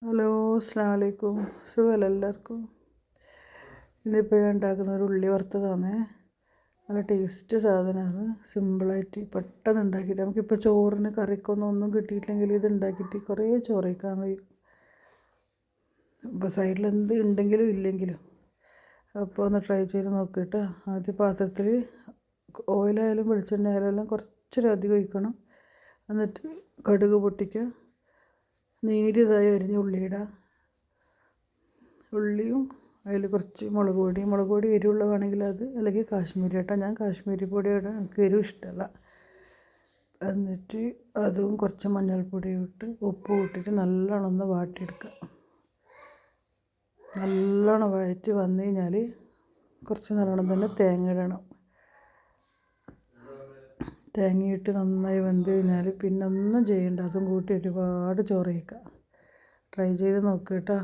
Hello, അസ്സലാമു അലൈക്കും. സുഖമല്ല എല്ലാവർക്കും. ഇതിപ്പോൾ ഞാൻ ഉണ്ടാക്കുന്ന ഒരു ഉള്ളി വറുത്തതാണ്. നല്ല ടേസ്റ്റ് സാധനമാണ്. സിമ്പിളായിട്ട് പെട്ടെന്ന് ഉണ്ടാക്കിയിട്ട് നമുക്കിപ്പോൾ ചോറിന് ഒന്നും കിട്ടിയിട്ടില്ലെങ്കിൽ ഇത് ഉണ്ടാക്കിയിട്ട് കുറേ ചോറ് കഴിക്കാൻ കഴിയും. ഇപ്പോൾ സൈഡിൽ എന്ത് ഉണ്ടെങ്കിലും ഇല്ലെങ്കിലും അപ്പോൾ ഒന്ന് ട്രൈ ചെയ്ത് നോക്കിയിട്ട് ആദ്യം പാത്രത്തിൽ ഓയിലായാലും വെളിച്ചെണ്ണ ആയാലും കുറച്ചൊരധികം ഒഴിക്കണം. എന്നിട്ട് കടുക് പൊട്ടിക്കുക, നേരിയതായി അരിഞ്ഞ ഉള്ളിയിടുക. ഉള്ളിയും അതിൽ കുറച്ച് മുളക് പൊടി എരിവുള്ളതാണെങ്കിൽ അത്, അല്ലെങ്കിൽ കാശ്മീരി കേട്ടോ. ഞാൻ കാശ്മീരി പൊടിയുടെ എനിക്ക് എരിവ് ഇഷ്ടമല്ല. എന്നിട്ട് അതും കുറച്ച് മഞ്ഞൾപ്പൊടി ഇട്ട് ഉപ്പ് ഇട്ടിട്ട് നല്ലോണം ഒന്ന് വാട്ടിയെടുക്കുക. നല്ലോണം വഴറ്റി വന്നു കഴിഞ്ഞാൽ കുറച്ച് നല്ലോണം തന്നെ തേങ്ങ ഇടണം. തേങ്ങയിട്ട് നന്നായി വെന്ത് കഴിഞ്ഞാൽ പിന്നെ ഒന്നും ചെയ്യേണ്ട, അതും കൂട്ടി ഒരുപാട് ചോറ് കഴിക്കുക. ട്രൈ ചെയ്ത് നോക്കുക കേട്ടോ.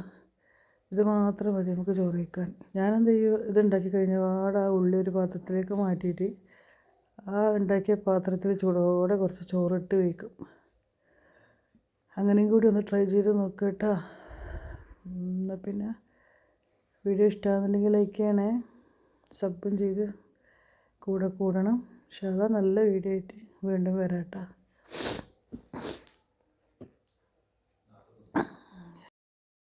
ഇത് മാത്രം മതി നമുക്ക് ചോറ് കഴിക്കാൻ. ഞാനെന്ത് ചെയ്യും, ഇത് ഉണ്ടാക്കി കഴിഞ്ഞപാട് ആ ഉള്ളി ഒരു പാത്രത്തിലേക്ക് മാറ്റിയിട്ട് ആ ഉണ്ടാക്കിയ പാത്രത്തിൽ ചൂടോടെ കുറച്ച് ചോറിട്ട് വയ്ക്കും. അങ്ങനെയും കൂടി ഒന്ന് ട്രൈ ചെയ്ത് നോക്കുക കേട്ടോ. എന്നാൽ പിന്നെ വീഡിയോ ഇഷ്ടമാകുന്നുണ്ടെങ്കിൽ ലൈക്ക് ചെയ്യണേ, സബും ചെയ്ത് കൂടെ കൂടണം. ഇൻഷാ അല്ലാഹ് നല്ല വീഡിയോ ആയിട്ട് വീണ്ടും വരാം കേട്ടോ.